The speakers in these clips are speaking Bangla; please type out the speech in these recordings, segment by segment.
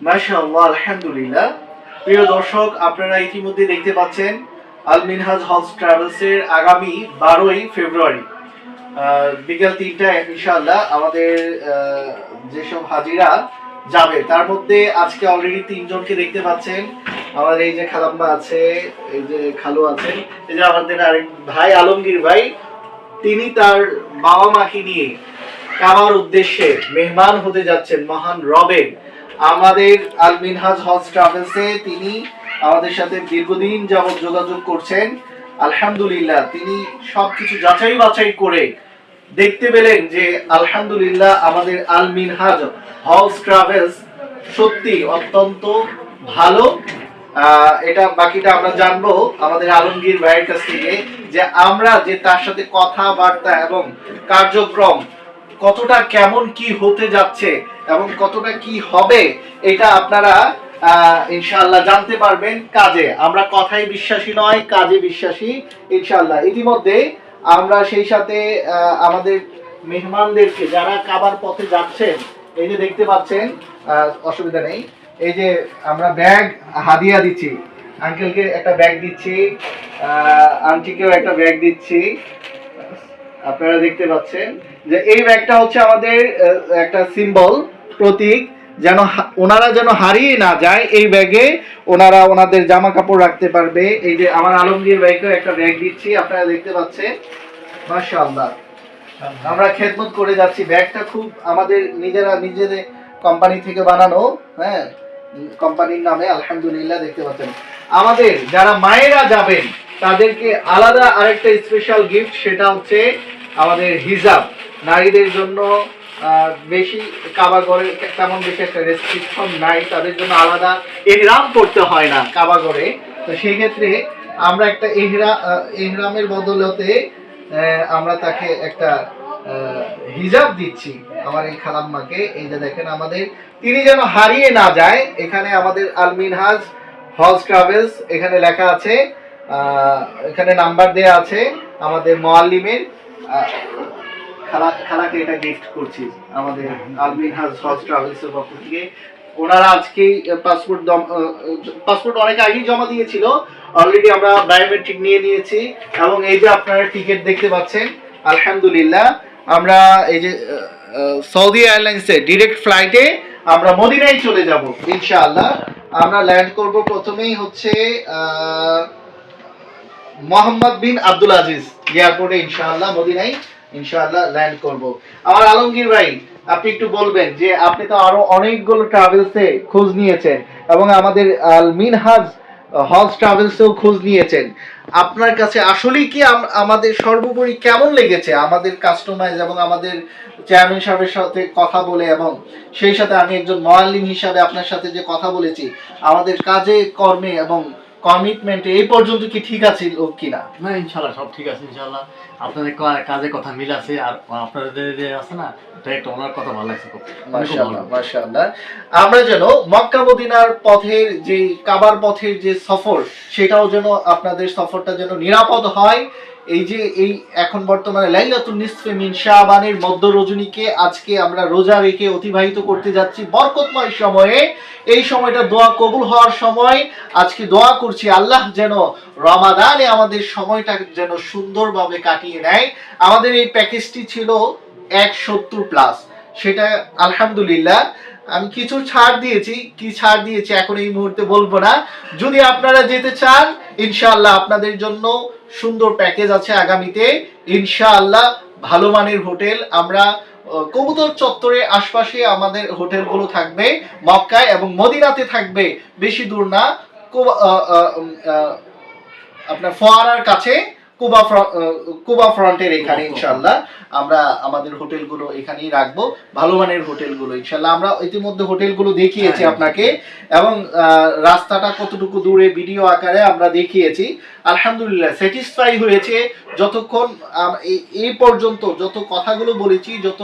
মাশাআল্লাহ, আলহামদুলিল্লাহ। প্রিয় দর্শক, আপনারা ইতিমধ্যে দেখতে পাচ্ছেন আল মিনহাজ হজ ট্রাভেলসের আগামী 12ই ফেব্রুয়ারি বিকেল 3টায় ইনশাআল্লাহ আমাদের যেসব হাজিরা যাবে তার মধ্যে আজকে অলরেডি 3জনকে দেখতে পাচ্ছেন। আমাদের এই যে খালাম্মা আছে, এই যে খালু আছেন, এই যে আমাদের আরেক ভাই আলমগীর ভাই, তিনি তার বাবা মাকে নিয়ে কাবার উদ্দেশ্যে মেহমান হতে যাচ্ছেন মহান রবের। আমাদের আল মিনহাজ হজ ট্রাভেলসে তিনি আমাদের সাথে দীর্ঘদিন যাবত যোগাযোগ করছেন। আলহামদুলিল্লাহ, তিনি সবকিছু যাচাই বাছাই করে দেখতে পেলেন যে আলহামদুলিল্লাহ আমাদের আল মিনহাজ হজ ট্রাভেলস সত্যি অত্যন্ত ভালো। এটা বাকিটা আমরা জানবো আমাদের আলমগীর ভাইয়ের কাছ থেকে, যে আমরা যে তার সাথে কথাবার্তা এবং কার্যক্রম কতটা কেমন কি হতে যাচ্ছে এবং কতটা কি হবে, এটা আপনারা ইনশাআল্লাহ জানতে পারবেন কাজে। আমরা কথায় বিশ্বাসী নয়, কাজে বিশ্বাসী ইনশাআল্লাহ। ইতিমধ্যে আমরা সেই সাথে আমাদের মেহমানদেরকে যারা কাবার পথে যাচ্ছেন, এই যে দেখতে পাচ্ছেন, অসুবিধা নেই, এই যে আমরা ব্যাগ হাদিয়া দিচ্ছি, আঙ্কেলকে একটা ব্যাগ দিচ্ছি, আন্টিকেও একটা ব্যাগ দিচ্ছি। আপনারা দেখতে পাচ্ছেন যে এই ব্যাগটা হচ্ছে আমাদের একটা সিম্বল, প্রতীক, যেন ওনারা যেন হারিয়ে না যায়। এই ব্যাগে ওনারা ওনাদের জামা কাপড় রাখতে পারবে। এই যে আমার আলমগীর ভাইকেও একটা ব্যাগ দিচ্ছি, আপনারা দেখতে পাচ্ছেন। মাশাআল্লাহ, আমরা খেদমত করে যাচ্ছি। ব্যাগটা খুব আমাদের নিজেদের কোম্পানি থেকে বানানো, হ্যাঁ, কোম্পানির নামে। আলহামদুলিল্লাহ, দেখতে পাচ্ছেন আমাদের যারা মায়েরা যাবেন তাদেরকে আলাদা আরেকটা স্পেশাল গিফট, সেটা হচ্ছে আমাদের হিজাব। নারীদের জন্য বেশি কাবাগরে তেমন বেশি একটা রেস্ট্রিকশন নাই, তাদের জন্য আলাদা ইহরাম করতে হয় না কাবাগরে। তো সেই ক্ষেত্রে আমরা একটা ইহরামের বদলতে আমরা তাকে একটা হিজাব দিচ্ছি আমার এই খালাম্মাকে। এই যে দেখেন আমাদের, তিনি যেন হারিয়ে না যায়। এখানে আমাদের আল মিনহাজ হজ ট্রাভেলস এখানে লেখা আছে, এখানে নাম্বার দেয়া আছে আমাদের মুআল্লিমের। খালাকে এটা গিফট করছি আমাদের আল মিনহাজ হজ ট্রাভেলস এর পক্ষ থেকে। ওনারা আজকেই পাসপোর্ট অনেক আগেই জমা দিয়েছিল, অলরেডি আমরা বায়োমেট্রিক নিয়ে নিয়েছি। এবং এই যে আপনারা টিকিট দেখতে পাচ্ছেন, আলহামদুলিল্লাহ আমরা এই যে সৌদি এয়ারলাইন্সে ডিরেক্ট ফ্লাইটে আমরা মদিনায় চলে যাব ইনশাআল্লাহ। আমরা ল্যান্ড করব প্রথমেই হচ্ছে মোহাম্মদ বিন আব্দুল আজিজ এয়ারপোর্টে ইনশাআল্লাহ, মদিনায় ইনশাআল্লাহ ল্যান্ড করব। আমার আলমগীর ভাই, আপনি একটু বলবেন যে আপনি তো আরো অনেকগুলো ট্রাভেলসে খোঁজ নিয়েছেন এবং আমাদের আল মিনহাজ হজ ট্রাভেলসেও খোঁজ নিয়েছেন। আপনার কাছে আসলেই কি আমাদের সর্বোপরি কেমন লেগেছে আমাদের কাস্টমাইজ এবং আমাদের চেয়ারম্যান সাহেবের সাথে কথা বলে, এবং সেই সাথে আমি একজন মুআল্লিম হিসাবে আপনার সাথে যে কথা বলেছি, আমাদের কাজে কর্মে এবং কমিটমেন্ট এই পর্যন্ত কি ঠিক আছে কিনা? না, ইনশাআল্লাহ সব ঠিক আছে ইনশাআল্লাহ। আপনাদের কাজে কথা মিল আছে, আর আপনাদের যে আছে না, ডাইরেক্ট ওনার কথা ভালো লাগছে খুব। মাশাআল্লাহ, মাশাআল্লাহ। আমরা যেন মক্কা মদিনার পথের যে কাবার পথের যে সফর, সেটাও যেন আপনাদের সফরটা যেন নিরাপদ হয়। এই যে এই এখন বর্তমানে লাইলাতুন নিসফে মিন শাবানের মধ্য রজনীকে আজকে আমরা রোজা রেখে অতিবাহিত করতে যাচ্ছি বরকতময় সময়ে। এই সময়টা দোয়া কবুল হওয়ার সময়। আজকে দোয়া করছি আল্লাহ যেন রমাদানে আমাদের সময়টা যেন সুন্দরভাবে কাটিয়ে নেয়। আমাদের এই প্যাকেজটি ছিল 170 প্লাস, সেটা আলহামদুলিল্লাহ আমি কিছু ছাড় দিয়েছি। কি ছাড় দিয়েছি এখন এই মুহূর্তে বলবো না। যদি আপনারা যেতে চান ইনশাআল্লাহ আপনাদের জন্য সুন্দর প্যাকেজ আছে আগামীতে ইনশাআল্লাহ। ভালো মানের হোটেল, আমরা কবুতর চত্বরের আশপাশে আমাদের হোটেলগুলো থাকবে, মক্কায় এবং মদিনাতে থাকবে, বেশি দূর না, আপনার ফোয়ারার কাছে কুবা ফ্রন্টের এখানে ইনশাআল্লাহ আমরা আমাদের হোটেলগুলো এখানেই রাখবো, ভালো মানের হোটেলগুলো ইনশাআল্লাহ। আমরা ইতিমধ্যে হোটেলগুলো দেখিয়েছি আপনাকে, এবং রাস্তাটা কতটুকু দূরে ভিডিও আকারে আমরা দেখিয়েছি। আলহামদুলিল্লাহ স্যাটিসফাই হয়েছে যতক্ষণ এই পর্যন্ত যত কথাগুলো বলেছি, যত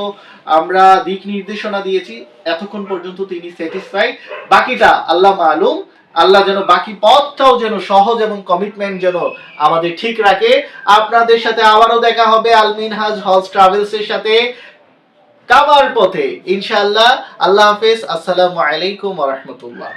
আমরা দিক নির্দেশনা দিয়েছি, এতক্ষণ পর্যন্ত তিনি স্যাটিসফাই। বাকিটা আল্লাহ মালুম। আল্লাহ যেন বাকি পথটাও যেন সহজ এবং কমিটমেন্ট যেন আমাদের ঠিক রাখে। আপনাদের সাথে আবারও দেখা হবে আল মিনহাজ হজ ট্রাভেলস এর সাথে। কাবার পথে ইনশাআল্লাহ। আল্লাহ হাফেজ। আসসালামু আলাইকুম ওয়া রাহমাতুল্লাহ।